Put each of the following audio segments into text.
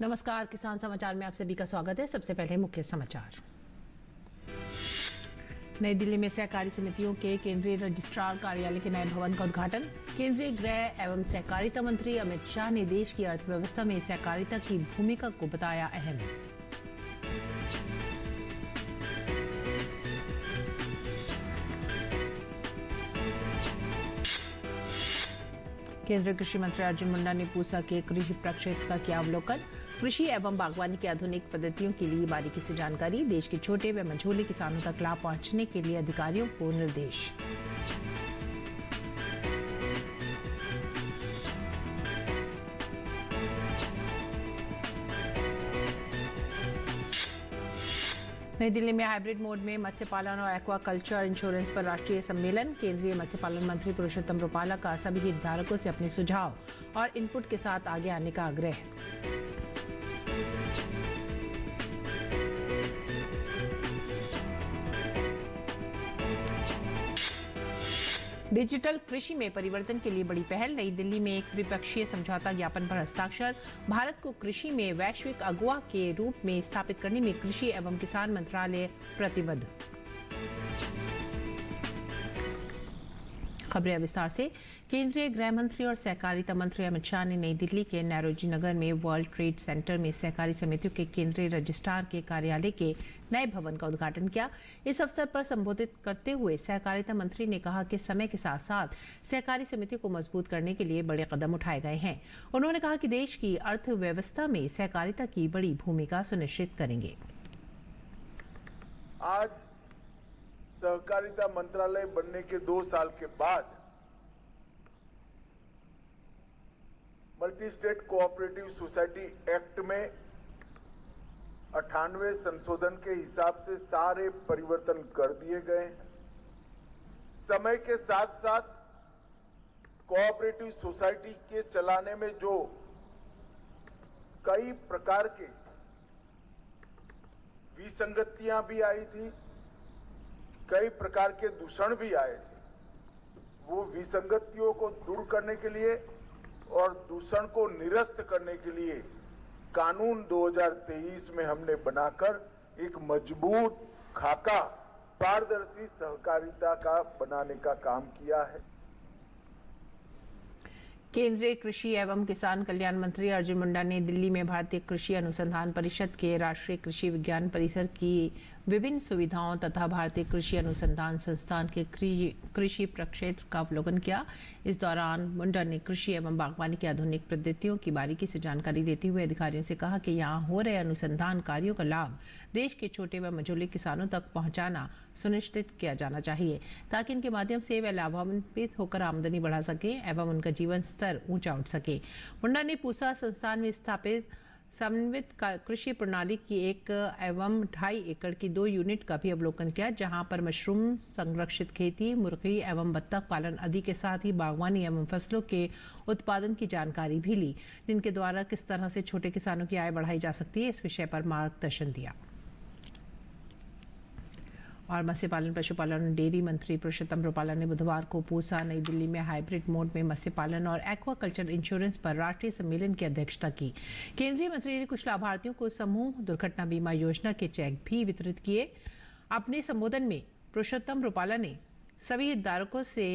नमस्कार, किसान समाचार में आप सभी का स्वागत है। सबसे पहले मुख्य समाचार। नई दिल्ली में सहकारी समितियों के केंद्रीय रजिस्ट्रार कार्यालय के नए भवन का उद्घाटन। केंद्रीय गृह एवं सहकारिता मंत्री अमित शाह ने देश की अर्थव्यवस्था में सहकारिता की भूमिका को बताया अहम। केंद्रीय कृषि मंत्री अर्जुन मुंडा ने पूसा के कृषि प्रक्षेत्र का किया अवलोकन। कृषि एवं बागवानी की आधुनिक पद्धतियों के लिए बारीकी से जानकारी। देश के छोटे व मझोले किसानों तक लाभ पहुंचने के लिए अधिकारियों को निर्देश। नई दिल्ली में हाइब्रिड मोड में मत्स्य पालन और एक्वा कल्चर इंश्योरेंस पर राष्ट्रीय सम्मेलन। केंद्रीय मत्स्य पालन मंत्री पुरुषोत्तम रूपाला का सभी हितधारकों से अपने सुझाव और इनपुट के साथ आगे आने का आग्रह। डिजिटल कृषि में परिवर्तन के लिए बड़ी पहल। नई दिल्ली में एक त्रिपक्षीय समझौता ज्ञापन पर हस्ताक्षर। भारत को कृषि में वैश्विक अगुवा के रूप में स्थापित करने में कृषि एवं किसान मंत्रालय प्रतिबद्ध। खबरें विस्तार से। केंद्रीय गृह मंत्री और सहकारिता मंत्री अमित शाह ने नई दिल्ली के नौरोजी नगर में वर्ल्ड ट्रेड सेंटर में सहकारी समितियों के केंद्रीय रजिस्ट्रार के कार्यालय के नए भवन का उद्घाटन किया। इस अवसर पर संबोधित करते हुए सहकारिता मंत्री ने कहा कि समय के साथ साथ सहकारी समितियों को मजबूत करने के लिए बड़े कदम उठाए गए हैं। उन्होंने कहा कि देश की अर्थव्यवस्था में सहकारिता की बड़ी भूमिका सुनिश्चित करेंगे। आज सहकारिता मंत्रालय बनने के 2 साल के बाद multi state cooperative society act में 98 संशोधन के हिसाब से सारे परिवर्तन कर दिए गए हैं। समय के साथ साथ कोऑपरेटिव सोसाइटी के चलाने में जो कई प्रकार के विसंगतियां भी आई थी, कई प्रकार के दूषण भी आए थे, वो विसंगतियों को दूर करने के लिए और दूषण को निरस्त करने के लिए कानून 2023 में हमने बनाकर एक मजबूत खाका पारदर्शी सहकारिता का बनाने का काम किया है। केंद्रीय कृषि एवं किसान कल्याण मंत्री अर्जुन मुंडा ने दिल्ली में भारतीय कृषि अनुसंधान परिषद के राष्ट्रीय कृषि विज्ञान परिसर की विभिन्न सुविधाओं तथा भारतीय कृषि अनुसंधान संस्थान के कृषि प्रक्षेत्र का अवलोकन किया। इस दौरान मुंडा ने कृषि एवं बागवानी की आधुनिक पद्धतियों की बारीकी से जानकारी देते हुए अधिकारियों से कहा कि यहाँ हो रहे अनुसंधान कार्यों का लाभ देश के छोटे व मझोले किसानों तक पहुँचाना सुनिश्चित किया जाना चाहिए, ताकि इनके माध्यम से वे लाभान्वित होकर आमदनी बढ़ा सकें एवं उनका जीवन स्तर ऊंचा उठ सके। मुंडा ने पूसा संस्थान में स्थापित समन्वित कृषि प्रणाली की 1 एवं 2.5 एकड़ की 2 यूनिट का भी अवलोकन किया, जहां पर मशरूम, संरक्षित खेती, मुर्गी एवं बत्तख पालन आदि के साथ ही बागवानी एवं फसलों के उत्पादन की जानकारी भी ली, जिनके द्वारा किस तरह से छोटे किसानों की आय बढ़ाई जा सकती है, इस विषय पर मार्गदर्शन दिया। और मत्स्य पालन, पशुपालन और डेयरी मंत्री पुरुषोत्तम रूपाला ने बुधवार को पूसा, नई दिल्ली में हाइब्रिड मोड में मत्स्य पालन और एक्वा कल्चर इंश्योरेंस पर राष्ट्रीय सम्मेलन की अध्यक्षता की। केंद्रीय मंत्री ने कुछ लाभार्थियों को समूह दुर्घटना बीमा योजना के चेक भी वितरित किए। अपने संबोधन में पुरुषोत्तम रूपाला ने सभी हितधारकों से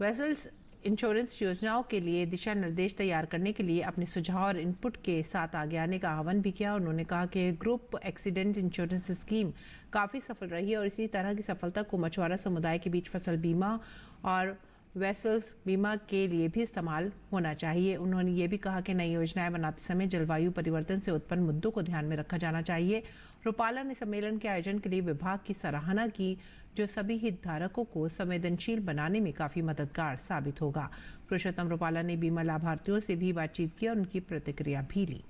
वेसल्स इंश्योरेंस योजनाओं के लिए दिशा निर्देश तैयार करने के लिए अपने सुझाव और इनपुट के साथ आगे आने का आह्वान भी किया। उन्होंने कहा कि ग्रुप एक्सीडेंट इंश्योरेंस स्कीम काफ़ी सफल रही है और इसी तरह की सफलता को मछुआरा समुदाय के बीच फसल बीमा और वेसल्स बीमा के लिए भी इस्तेमाल होना चाहिए। उन्होंने ये भी कहा कि नई योजनाएं बनाते समय जलवायु परिवर्तन से उत्पन्न मुद्दों को ध्यान में रखा जाना चाहिए। रूपाला ने सम्मेलन के आयोजन के लिए विभाग की सराहना की, जो सभी हितधारकों को संवेदनशील बनाने में काफी मददगार साबित होगा। पुरुषोत्तम रूपाला ने बीमा लाभार्थियों से भी बातचीत की और उनकी प्रतिक्रिया भी ली।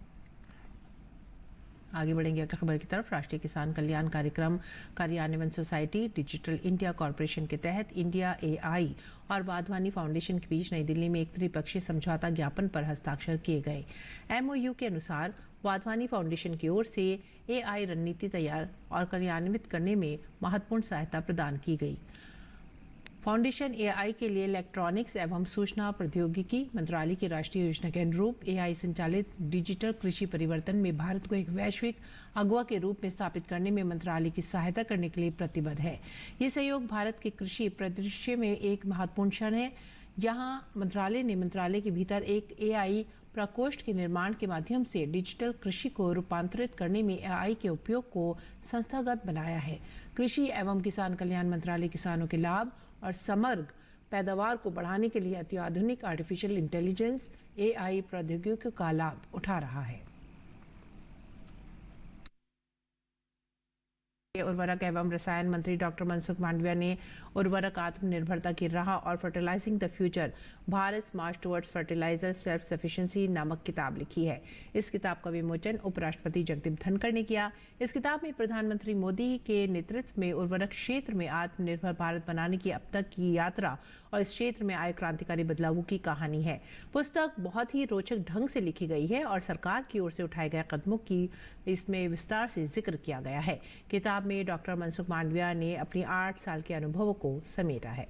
आगे बढ़ेंगे अगली खबर की तरफ। राष्ट्रीय किसान कल्याण कार्यक्रम कार्यान्वयन सोसाइटी डिजिटल इंडिया कॉरपोरेशन के तहत इंडिया एआई और वाधवानी फाउंडेशन के बीच नई दिल्ली में एक त्रिपक्षीय समझौता ज्ञापन पर हस्ताक्षर किए गए। एमओयू के अनुसार वाधवानी फाउंडेशन की ओर से एआई रणनीति तैयार और कार्यान्वित करने में महत्वपूर्ण सहायता प्रदान की गई। फाउंडेशन एआई के लिए इलेक्ट्रॉनिक्स एवं सूचना प्रौद्योगिकी मंत्रालय की राष्ट्रीय योजना के अनुरूप एआई संचालित डिजिटल कृषि परिवर्तन में भारत को एक वैश्विक अगुवा के रूप में स्थापित करने में मंत्रालय की सहायता करने के लिए प्रतिबद्ध है। ये सहयोग भारत के कृषि परिदृश्य में एक महत्वपूर्ण क्षण है। यहाँ मंत्रालय ने मंत्रालय के भीतर एक एआई प्रकोष्ठ के निर्माण के माध्यम से डिजिटल कृषि को रूपांतरित करने में एआई के उपयोग को संस्थागत बनाया है। कृषि एवं किसान कल्याण मंत्रालय किसानों के लाभ और समग्र पैदावार को बढ़ाने के लिए अत्याधुनिक आर्टिफिशियल इंटेलिजेंस एआई प्रौद्योगिकी का लाभ उठा रहा है। उर्वरक एवं रसायन मंत्री डॉक्टर मनसुख मांडविया ने उर्वरक आत्मनिर्भरता की राह और fertilising the future Bharat march towards fertiliser self sufficiency नामक किताब लिखी है। इस किताब का विमोचन उपराष्ट्रपति जगदीप धनखड़ ने किया। इस किताब में प्रधानमंत्री मोदी के नेतृत्व में उर्वरक क्षेत्र में आत्मनिर्भर भारत बनाने की अब तक की यात्रा और इस क्षेत्र में आए क्रांतिकारी बदलावों की कहानी है। पुस्तक बहुत ही रोचक ढंग से लिखी गई है और सरकार की ओर से उठाए गए कदमों की इसमें विस्तार से जिक्र किया गया है। किताब में डॉक्टर मनसुख मांडविया ने अपनी 8 साल के अनुभवों को समेटा है।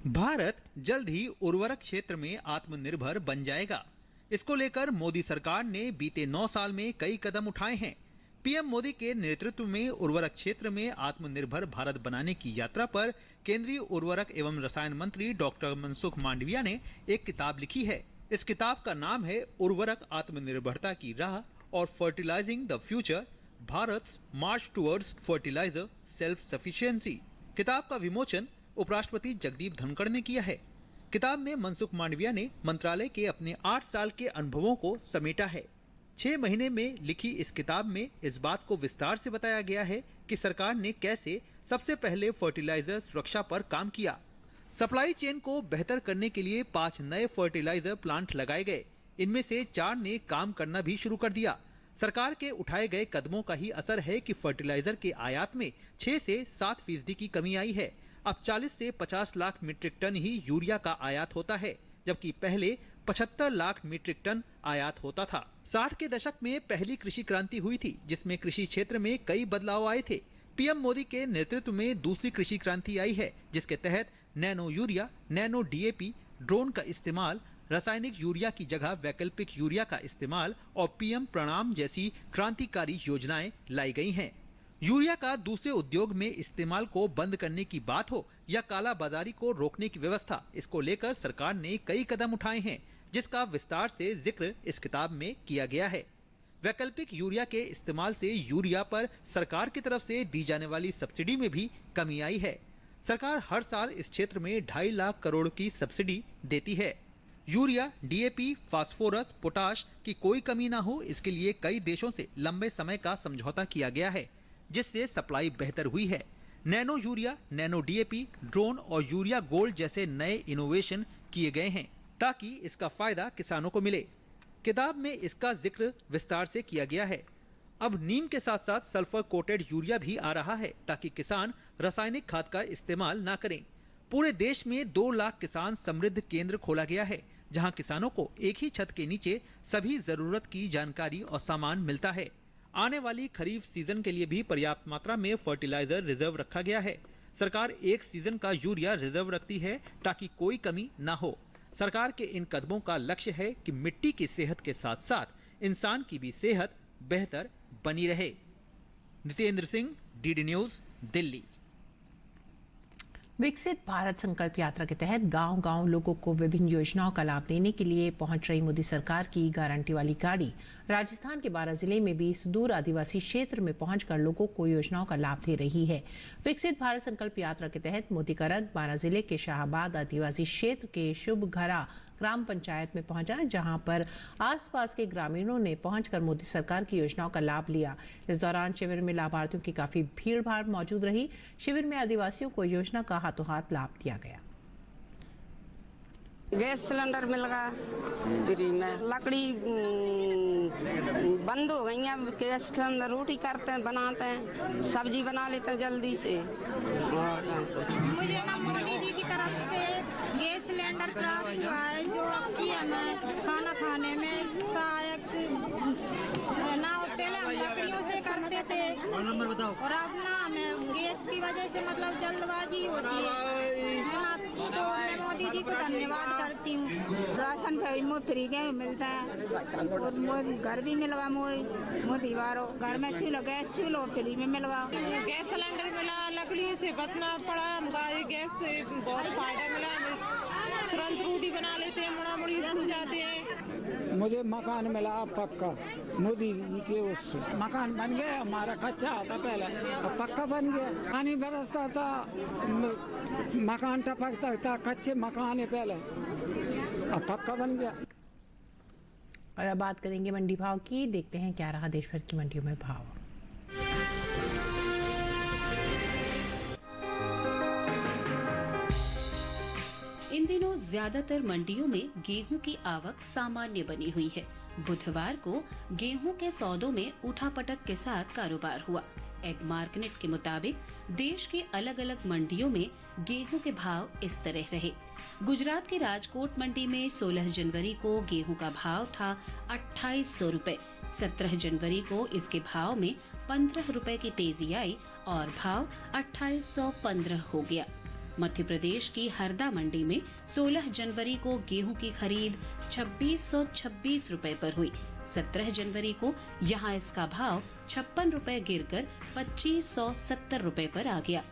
भारत जल्द ही उर्वरक क्षेत्र में आत्मनिर्भर बन जाएगा। इसको लेकर मोदी सरकार ने बीते 9 साल में कई कदम उठाए हैं। पीएम मोदी के नेतृत्व में उर्वरक क्षेत्र में आत्मनिर्भर भारत बनाने की यात्रा पर केंद्रीय उर्वरक एवं रसायन मंत्री डॉक्टर मनसुख मांडविया ने एक किताब लिखी है। इस किताब का नाम है उर्वरक आत्मनिर्भरता की राह और fertilising the future Bharat march towards fertiliser self sufficiency. किताब का विमोचन उपराष्ट्रपति जगदीप धनखड़ ने किया है। किताब में मनसुख मांडविया ने मंत्रालय के अपने 8 साल के अनुभवों को समेटा है। 6 महीने में लिखी इस किताब में इस बात को विस्तार से बताया गया है कि सरकार ने कैसे सबसे पहले फर्टिलाइजर सुरक्षा पर काम किया। सप्लाई चेन को बेहतर करने के लिए 5 नए फर्टिलाइजर प्लांट लगाए गए। इनमें से 4 ने काम करना भी शुरू कर दिया। सरकार के उठाए गए कदमों का ही असर है कि फर्टिलाइजर के आयात में 6 से 7% की कमी आई है। अब 40 से 50 लाख मीट्रिक टन ही यूरिया का आयात होता है, जबकि पहले 75 लाख मीट्रिक टन आयात होता था। 60 के दशक में पहली कृषि क्रांति हुई थी, जिसमें कृषि क्षेत्र में कई बदलाव आए थे। पीएम मोदी के नेतृत्व में दूसरी कृषि क्रांति आई है, जिसके तहत nano urea, nano DAP, drone का इस्तेमाल, रासायनिक यूरिया की जगह वैकल्पिक यूरिया का इस्तेमाल और पीएम प्रणाम जैसी क्रांतिकारी योजनाएं लाई गई हैं। यूरिया का दूसरे उद्योग में इस्तेमाल को बंद करने की बात हो या काला बाजारी को रोकने की व्यवस्था, इसको लेकर सरकार ने कई कदम उठाए हैं, जिसका विस्तार से जिक्र इस किताब में किया गया है। वैकल्पिक यूरिया के इस्तेमाल से यूरिया पर सरकार की तरफ से दी जाने वाली सब्सिडी में भी कमी आई है। सरकार हर साल इस क्षेत्र में 2.5 लाख करोड़ की सब्सिडी देती है। यूरिया, डीएपी, फास्फोरस, पोटाश की कोई कमी ना हो, इसके लिए कई देशों से लंबे समय का समझौता किया गया है, जिससे सप्लाई बेहतर हुई है। Nano urea, nano DAP, drone और यूरिया गोल्ड जैसे नए इनोवेशन किए गए हैं ताकि इसका फायदा किसानों को मिले। किताब में इसका जिक्र विस्तार से किया गया है। अब नीम के साथ साथ सल्फर कोटेड यूरिया भी आ रहा है ताकि किसान रासायनिक खाद का इस्तेमाल ना करें। पूरे देश में 2 लाख किसान समृद्ध केंद्र खोला गया है, जहां किसानों को एक ही छत के नीचे सभी जरूरत की जानकारी और सामान मिलता है। आने वाली खरीफ सीजन के लिए भी पर्याप्त मात्रा में फर्टिलाइजर रिजर्व रखा गया है। सरकार एक सीजन का यूरिया रिजर्व रखती है ताकि कोई कमी ना हो। सरकार के इन कदमों का लक्ष्य है कि मिट्टी की सेहत के साथ साथ इंसान की भी सेहत बेहतर बनी रहे। Nitendra Singh, DD news, Delhi. विकसित भारत संकल्प यात्रा के तहत गांव-गांव लोगों को विभिन्न योजनाओं का लाभ देने के लिए पहुंच रही मोदी सरकार की गारंटी वाली गाड़ी राजस्थान के 12 जिले में भी सुदूर आदिवासी क्षेत्र में पहुंचकर लोगों को योजनाओं का लाभ दे रही है। विकसित भारत संकल्प यात्रा के तहत मोदी का रथ 12 जिले के शाहबाद आदिवासी क्षेत्र के शुभघरा ग्राम पंचायत में पहुंचा, जहां पर आसपास के ग्रामीणों ने पहुंचकर मोदी सरकार की योजनाओं का लाभ लिया। इस दौरान शिविर में लाभार्थियों की काफी भीड़ भाड़ मौजूद रही। शिविर में आदिवासियों को योजना का हाथों हाथ लाभ दिया गया। गैस सिलेंडर मिल गया फ्री में, लकड़ी बंद हो गई है, गैस के अंदर रोटी करते हैं, बनाते हैं, सब्जी बना लेते हैं जल्दी से। मुझे ना मोदी जी की तरफ से गैस सिलेंडर प्राप्त हुआ है, जो कि हमें खाना खाने में सहायक ना, और पहले हम लकड़ियों से करते थे और अब ना हमें गैस की वजह से मतलब जल्दबाजी होती है ना, तो मैं मोदी जी को धन्यवाद करती हूँ। राशन फ्री के मिलता है और घर भी मिलवा मोदी वारो घर में चूल्हा गैस चूल्हा फ्री में मिलवा। गैस सिलेंडर मिला, लकड़ी से बचना पड़ा हमका, ये गैस से बहुत फायदा मिला। तुरंत रोटी बना लेते हैं, मुड़ा मुड़ी स्कूल जाते हैं। मुझे मकान मिला पक्का मोदी जी के उससे, मकान बन गया। हमारा कच्चा था पहले, अब पक्का बन गया। पानी बरसता था, मकान टपकता था, कच्चे मकान है पहले, अब पक्का बन गया। और अब बात करेंगे मंडी भाव की। देखते हैं क्या रहा देश भर की मंडियों में भाव। इन दिनों ज्यादातर मंडियों में गेहूं की आवक सामान्य बनी हुई है। बुधवार को गेहूं के सौदों में उठापटक के साथ कारोबार हुआ। एग मार्केट के मुताबिक देश के अलग अलग मंडियों में गेहूं के भाव इस तरह रहे। गुजरात की राजकोट मंडी में 16 जनवरी को गेहूं का भाव था 2800 रुपए। 17 जनवरी को इसके भाव में 15 रुपए की तेजी आई और भाव 2815 हो गया। मध्य प्रदेश की हरदा मंडी में 16 जनवरी को गेहूं की खरीद 2626 रुपए पर हुई। 17 जनवरी को यहां इसका भाव 56 रुपए गिरकर 2570 रुपए पर आ गया।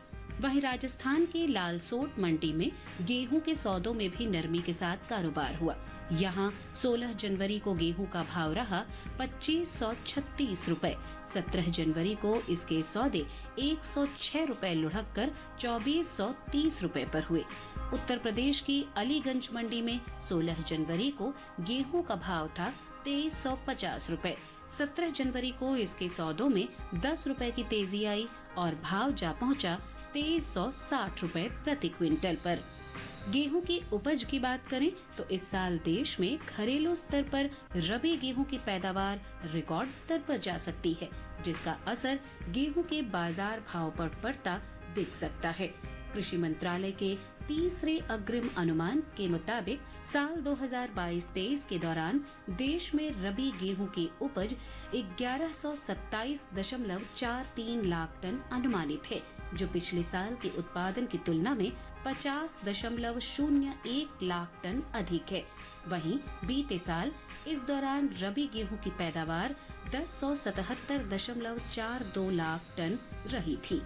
वहीं राजस्थान की लालसोट मंडी में गेहूं के सौदों में भी नरमी के साथ कारोबार हुआ। यहां 16 जनवरी को गेहूं का भाव रहा 2536 रुपए। 17 जनवरी को इसके सौदे 106 रुपए लुढ़क कर 2430 रुपए पर हुए। उत्तर प्रदेश की अलीगंज मंडी में 16 जनवरी को गेहूं का भाव था 2350 रुपए। 17 जनवरी को इसके सौदों में 10 रुपए की तेजी आई और भाव जा पहुंचा 2360 रुपए प्रति क्विंटल पर। गेहूं की उपज की बात करें तो इस साल देश में घरेलू स्तर पर रबी गेहूं की पैदावार रिकॉर्ड स्तर पर जा सकती है, जिसका असर गेहूं के बाजार भाव पर पड़ता दिख सकता है। कृषि मंत्रालय के तीसरे अग्रिम अनुमान के मुताबिक साल 2022-23 के दौरान देश में रबी गेहूं की उपज 1127.43 लाख टन अनुमानित है, जो पिछले साल के उत्पादन की तुलना में 50.01 लाख टन अधिक है। वहीं बीते साल इस दौरान रबी गेहूं की पैदावार 1077.42 लाख टन रही थी।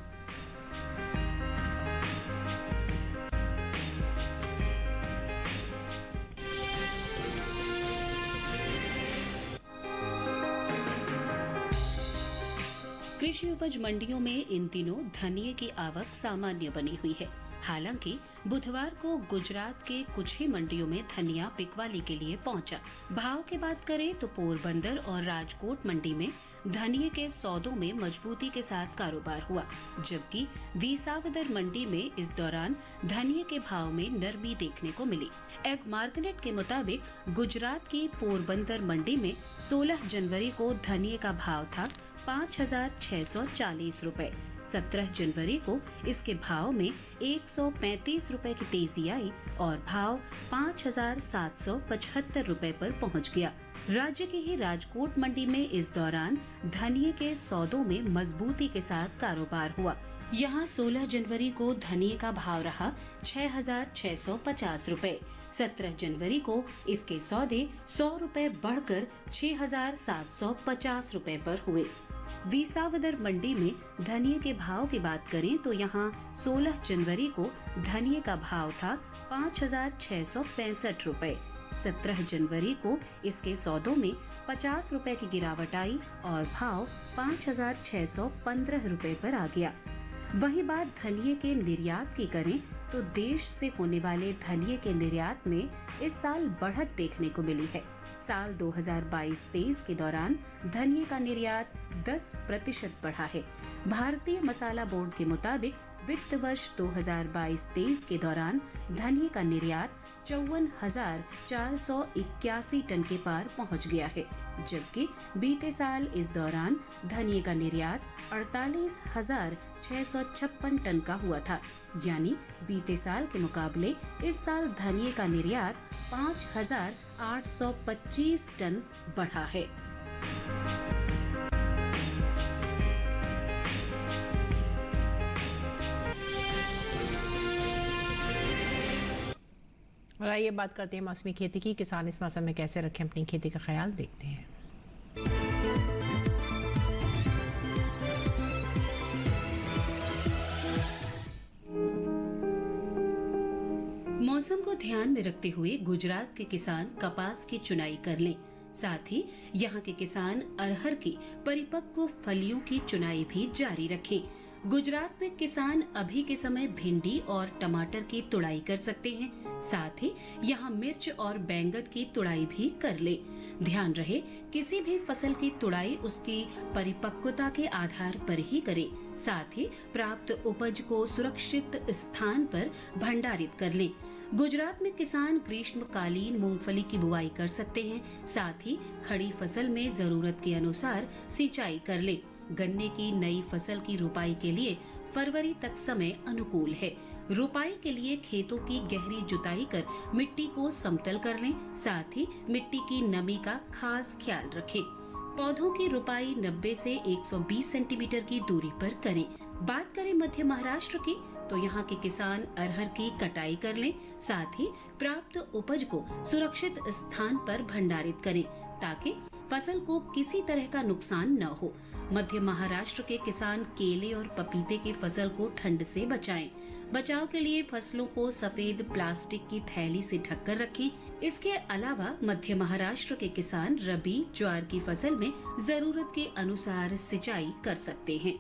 कृषि उपज मंडियों में इन दिनों धनिये की आवक सामान्य बनी हुई है। हालांकि बुधवार को गुजरात के कुछ ही मंडियों में धनिया बिकवाली के लिए पहुंचा। भाव की बात करें तो पोरबंदर और राजकोट मंडी में धनिये के सौदों में मजबूती के साथ कारोबार हुआ, जबकि विसावदर मंडी में इस दौरान धनिये के भाव में नरमी देखने को मिली। एग मार्केट के मुताबिक गुजरात की पोरबंदर मंडी में 16 जनवरी को धनिये का भाव था 5640 रुपए। 17 जनवरी को इसके भाव में 135 रुपए की तेजी आई और भाव 5775 रुपए पर पहुंच गया। राज्य की ही राजकोट मंडी में इस दौरान धनिये के सौदों में मजबूती के साथ कारोबार हुआ। यहाँ 16 जनवरी को धनिये का भाव रहा 6650 रुपए। 17 जनवरी को इसके सौदे 100 रुपए बढ़कर 6750 रुपए पर हुए। विसावदर मंडी में धनिये के भाव की बात करें तो यहाँ 16 जनवरी को धनिये का भाव था 5665 रुपए। 17 जनवरी को इसके सौदों में 50 रुपए की गिरावट आई और भाव 5615 रुपए पर आ गया। वही बात धनिये के निर्यात की करें तो देश से होने वाले धनिये के निर्यात में इस साल बढ़त देखने को मिली है। साल 2022-23 के दौरान धनिये का निर्यात 10% बढ़ा है। भारतीय मसाला बोर्ड के मुताबिक वित्त वर्ष 2022-23 के दौरान धनिये का निर्यात 54,481 टन के पार पहुंच गया है, जबकि बीते साल इस दौरान धनिये का निर्यात 48,656 टन का हुआ था। यानी बीते साल के मुकाबले इस साल धनिये का निर्यात 5,825 टन बढ़ा है। और आइए बात करते हैं मौसमी खेती की। किसान इस मौसम में कैसे रखें अपनी खेती का ख्याल, देखते हैं। मौसम को ध्यान में रखते हुए गुजरात के किसान कपास की चुनाई कर लें। साथ ही यहाँ के किसान अरहर की परिपक्व फलियों की चुनाई भी जारी रखें। गुजरात में किसान अभी के समय भिंडी और टमाटर की तुड़ाई कर सकते हैं। साथ ही यहाँ मिर्च और बैंगन की तुड़ाई भी कर ले। ध्यान रहे, किसी भी फसल की तुड़ाई उसकी परिपक्वता के आधार पर ही करें। साथ ही प्राप्त उपज को सुरक्षित स्थान पर भंडारित कर लें। गुजरात में किसान ग्रीष्मकालीन मूंगफली की बुआई कर सकते हैं। साथ ही खड़ी फसल में जरूरत के अनुसार सिंचाई कर लें। गन्ने की नई फसल की रुपाई के लिए फरवरी तक समय अनुकूल है। रुपाई के लिए खेतों की गहरी जुताई कर मिट्टी को समतल कर लें। साथ ही मिट्टी की नमी का खास ख्याल रखें। पौधों की रुपाई 90 से 120 सेंटीमीटर की दूरी पर करें। बात करें मध्य महाराष्ट्र की, तो यहाँ के किसान अरहर की कटाई कर लें। साथ ही प्राप्त उपज को सुरक्षित स्थान पर भंडारित करें ताकि फसल को किसी तरह का नुकसान न हो। मध्य महाराष्ट्र के किसान केले और पपीते की फसल को ठंड से बचाएं। बचाव के लिए फसलों को सफेद प्लास्टिक की थैली से ढककर रखें। इसके अलावा मध्य महाराष्ट्र के किसान रबी ज्वार की फसल में जरूरत के अनुसार सिंचाई कर सकते हैं।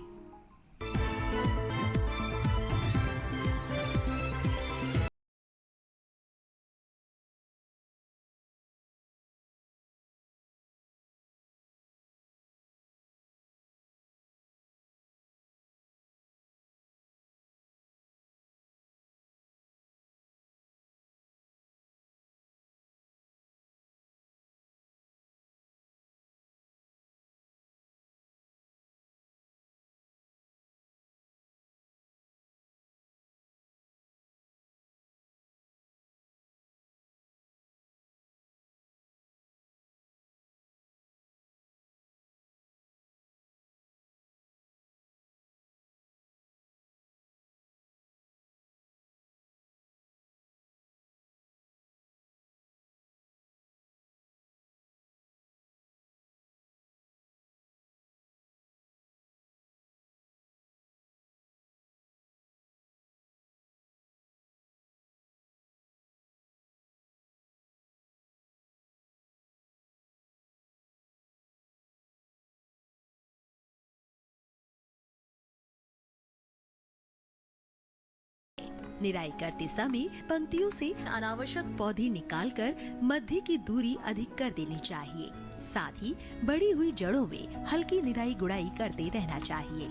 निराई करते समय पंक्तियों से अनावश्यक पौधे निकालकर मध्य की दूरी अधिक कर देनी चाहिए। साथ ही बढ़ी हुई जड़ों में हल्की निराई गुड़ाई करते रहना चाहिए।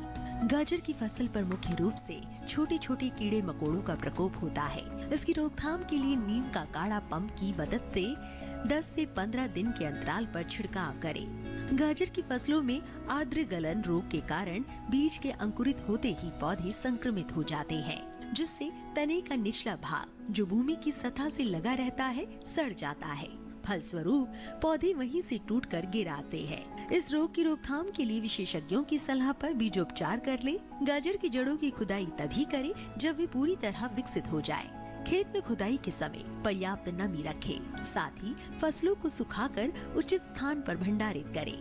गाजर की फसल पर मुख्य रूप से छोटे छोटे कीड़े मकोड़ों का प्रकोप होता है। इसकी रोकथाम के लिए नीम का काढ़ा पंप की मदद से 10 से 15 दिन के अंतराल पर छिड़काव करें। गाजर की फसलों में आर्द्र गलन रोग के कारण बीज के अंकुरित होते ही पौधे संक्रमित हो जाते हैं, जिससे तने का निचला भाग जो भूमि की सतह से लगा रहता है सड़ जाता है। फलस्वरूप पौधे वहीं से टूटकर गिर आते हैं। इस रोग की रोकथाम के लिए विशेषज्ञों की सलाह पर बीजोपचार कर ले। गाजर की जड़ों की खुदाई तभी करें जब वे पूरी तरह विकसित हो जाए। खेत में खुदाई के समय पर्याप्त नमी रखें। साथ ही फसलों को सुखाकर उचित स्थान पर भंडारित करें।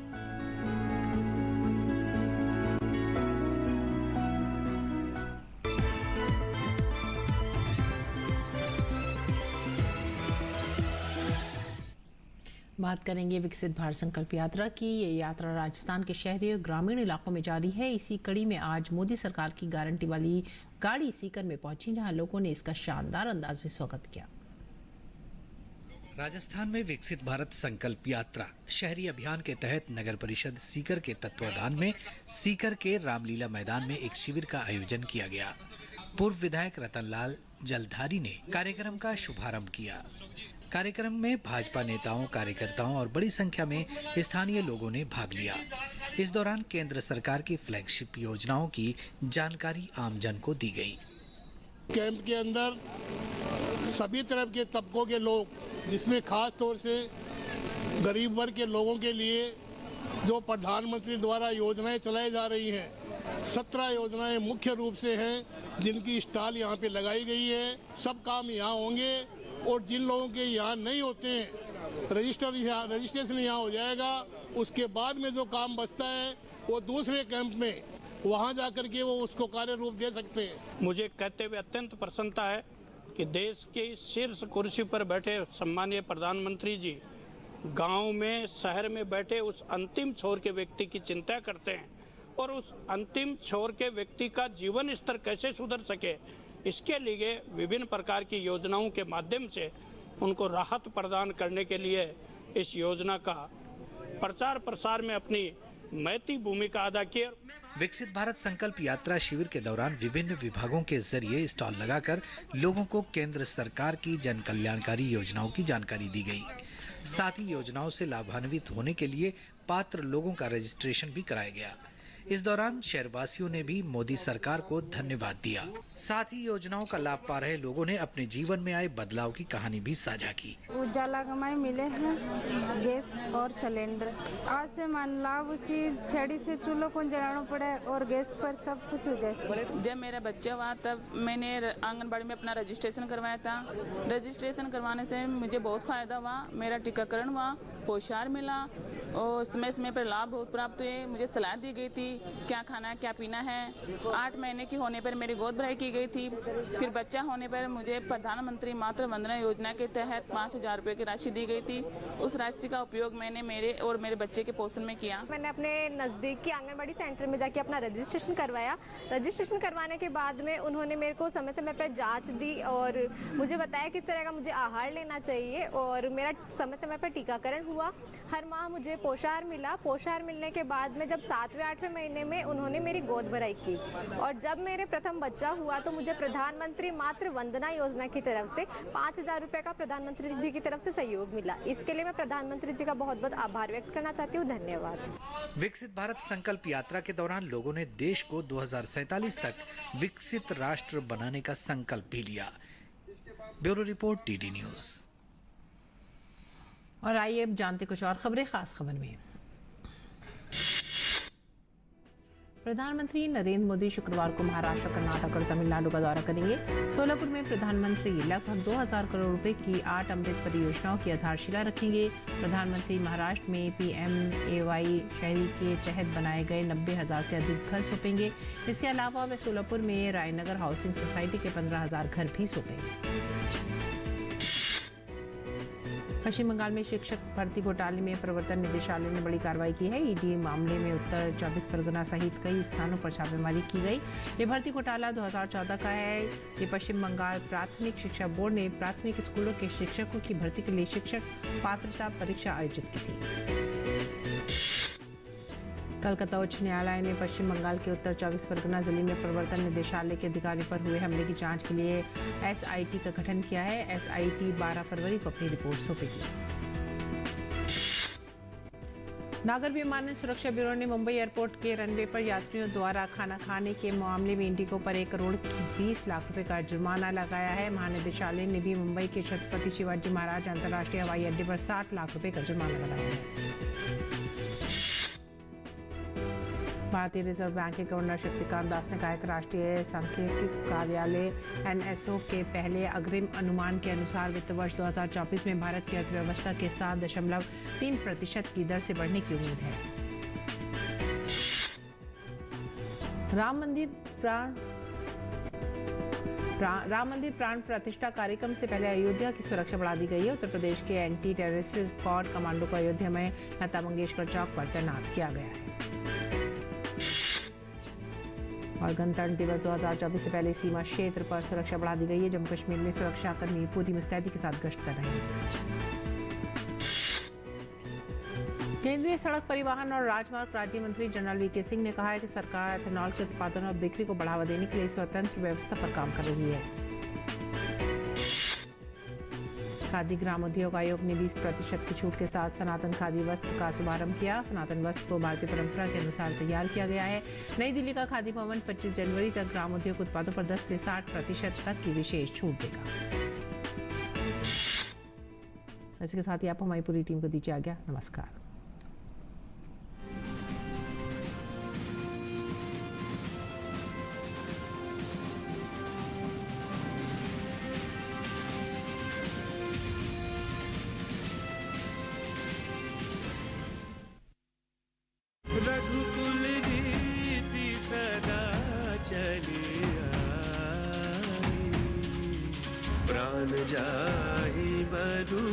बात करेंगे विकसित भारत संकल्प यात्रा की। ये यात्रा राजस्थान के शहरी और ग्रामीण इलाकों में जारी है। इसी कड़ी में आज मोदी सरकार की गारंटी वाली गाड़ी सीकर में पहुंची, जहां लोगों ने इसका शानदार अंदाज में स्वागत किया। राजस्थान में विकसित भारत संकल्प यात्रा शहरी अभियान के तहत नगर परिषद सीकर के तत्वाधान में सीकर के रामलीला मैदान में एक शिविर का आयोजन किया गया। पूर्व विधायक रतनलाल जलधारी ने कार्यक्रम का शुभारंभ किया। कार्यक्रम में भाजपा नेताओं, कार्यकर्ताओं और बड़ी संख्या में स्थानीय लोगों ने भाग लिया। इस दौरान केंद्र सरकार की फ्लैगशिप योजनाओं की जानकारी आमजन को दी गई। कैंप के अंदर सभी तरह के तबकों के लोग, जिसमें खास तौर से गरीब वर्ग के लोगों के लिए जो प्रधानमंत्री द्वारा योजनाएं चलाई जा रही हैं, 17 योजनाएं मुख्य रूप से हैं जिनकी स्टॉल यहाँ पे लगाई गई है। सब काम यहाँ होंगे और जिन लोगों के यहाँ नहीं होते हैं रजिस्ट्रेशन यहाँ हो जाएगा। उसके बाद में जो काम बचता है वो दूसरे कैंप में वहाँ जा कर के वो उसको कार्य रूप दे सकते हैं। मुझे कहते हुए अत्यंत प्रसन्नता है कि देश के शीर्ष कुर्सी पर बैठे सम्मानीय प्रधानमंत्री जी गांव में शहर में बैठे उस अंतिम छोर के व्यक्ति की चिंता करते हैं और उस अंतिम छोर के व्यक्ति का जीवन स्तर कैसे सुधर सके इसके लिए विभिन्न प्रकार की योजनाओं के माध्यम से उनको राहत प्रदान करने के लिए इस योजना का प्रचार प्रसार में अपनी महती भूमिका अदा की। विकसित भारत संकल्प यात्रा शिविर के दौरान विभिन्न विभागों के जरिए स्टॉल लगाकर लोगों को केंद्र सरकार की जन कल्याणकारी योजनाओं की जानकारी दी गई। साथ ही योजनाओं से लाभान्वित होने के लिए पात्र लोगों का रजिस्ट्रेशन भी कराया गया। इस दौरान शहरवासियों ने भी मोदी सरकार को धन्यवाद दिया। साथ ही योजनाओं का लाभ पा रहे लोगों ने अपने जीवन में आए बदलाव की कहानी भी साझा की। उजाला में मिले हैं गैस और सिलेंडर। आज से मान लाभ उसी छड़ी से चूल्हों को जलाना पड़े और गैस पर सब कुछ हो जाए। जब मेरा बच्चा हुआ तब मैंने आंगनबाड़ी में अपना रजिस्ट्रेशन करवाया था। रजिस्ट्रेशन करवाने से मुझे बहुत फायदा हुआ। मेरा टीकाकरण हुआ, पोषाहार मिला और समय समय पर लाभ बहुत प्राप्त हुए। मुझे सलाह दी गई थी क्या खाना है क्या पीना है। 8 महीने की होने पर मेरी गोद भराई की गई थी। फिर बच्चा होने पर मुझे प्रधानमंत्री मातृ वंदना योजना के तहत 5,000 रुपये की राशि दी गई थी। उस राशि का उपयोग मैंने मेरे और मेरे बच्चे के पोषण में किया। मैंने अपने नज़दीक के आंगनबाड़ी सेंटर में जाके अपना रजिस्ट्रेशन करवाया। रजिस्ट्रेशन करवाने के बाद में उन्होंने मेरे को समय समय पर जाँच दी और मुझे बताया किस तरह का मुझे आहार लेना चाहिए और मेरा समय समय पर टीकाकरण हुआ। हर माह मुझे पोषाहार मिला। पोषाहार मिलने के बाद में जब 7वें-8वें महीने में उन्होंने मेरी गोद भराई की और जब मेरे प्रथम बच्चा हुआ तो मुझे प्रधानमंत्री मातृ वंदना योजना की तरफ से 5,000 रुपये का प्रधानमंत्री जी की तरफ से सहयोग मिला। इसके लिए मैं प्रधानमंत्री जी का बहुत बहुत आभार व्यक्त करना चाहती हूँ। धन्यवाद। विकसित भारत संकल्प यात्रा के दौरान लोगों ने देश को 2047 तक विकसित राष्ट्र बनाने का संकल्प भी लिया। Bureau report, TD news. और आइए अब जानते कुछ और खबरें। खास खबर में प्रधानमंत्री नरेंद्र मोदी शुक्रवार को महाराष्ट्र, कर्नाटक और तमिलनाडु का दौरा करेंगे। सोलापुर में प्रधानमंत्री लगभग 2,000 करोड़ रुपए की 8 अमृत परियोजनाओं की आधारशिला रखेंगे। प्रधानमंत्री महाराष्ट्र में PMAY शहरी के तहत बनाए गए 90,000 से अधिक घर सौंपेंगे। इसके अलावा वे सोलापुर में रायनगर हाउसिंग सोसाइटी के 15,000 घर भी सौंपेंगे। पश्चिम बंगाल में शिक्षक भर्ती घोटाले में प्रवर्तन निदेशालय ने बड़ी कार्रवाई की है। ईडी मामले में उत्तर 24 परगना सहित कई स्थानों पर छापेमारी की गई। ये भर्ती घोटाला 2014 का है। ये पश्चिम बंगाल प्राथमिक शिक्षा बोर्ड ने प्राथमिक स्कूलों के शिक्षकों की भर्ती के लिए शिक्षक पात्रता परीक्षा आयोजित की थी। कलकत्ता उच्च न्यायालय ने पश्चिम बंगाल के उत्तर 24 परगना जिले में प्रवर्तन निदेशालय के अधिकारी पर हुए हमले की जांच के लिए SIT का गठन किया है। SIT 12 फरवरी को अपनी रिपोर्ट सौंपेगी। नागर विमानन सुरक्षा ब्यूरो ने मुंबई एयरपोर्ट के रनवे पर यात्रियों द्वारा खाना खाने के मामले में इंडिगो पर 1 करोड़ 20 लाख रुपए का जुर्माना लगाया है। महानिदेशालय ने भी मुंबई के छत्रपति शिवाजी महाराज अंतर्राष्ट्रीय हवाई अड्डे पर 60 लाख रुपए का जुर्माना लगाया है। भारतीय रिजर्व बैंक के गवर्नर शक्तिकांत दास ने कहा कि राष्ट्रीय सांख्यिकी कार्यालय NSO के पहले अग्रिम अनुमान के अनुसार वित्त वर्ष 2024 में भारत की अर्थव्यवस्था के 7.3% की दर से बढ़ने की उम्मीद है। राम मंदिर प्राण प्रतिष्ठा कार्यक्रम से पहले अयोध्या की सुरक्षा बढ़ा दी गई है। उत्तर प्रदेश के एंटी टेररिस्ट स्क्वाड कमांडो को अयोध्या में लता मंगेशकर चौक पर तैनात किया गया है। और गणतंत्र दिवस 2024 से पहले सीमा क्षेत्र पर सुरक्षा बढ़ा दी गई है। जम्मू कश्मीर में सुरक्षाकर्मी पूरी मुस्तैदी के साथ गश्त कर रहे हैं। केंद्रीय सड़क परिवहन और राजमार्ग राज्य मंत्री जनरल VK सिंह ने कहा है कि सरकार एथेनॉल के उत्पादन और बिक्री को बढ़ावा देने के लिए स्वतंत्र व्यवस्था पर काम कर रही है। खादी ग्राम उद्योग आयोग ने 20% की छूट के साथ सनातन खादी वस्त्र का शुभारंभ किया। सनातन वस्त्र को भारतीय परंपरा के अनुसार तैयार किया गया है। नई दिल्ली का खादी भवन 25 जनवरी तक ग्राम उद्योग उत्पादों पर 10 से 60% तक की विशेष छूट देगा। इसके साथ ही आप हमारी पूरी टीम को दीजिए आज्ञा। नमस्कार। रघुकुल रीति सदा चली आई, प्राण जाहि बरु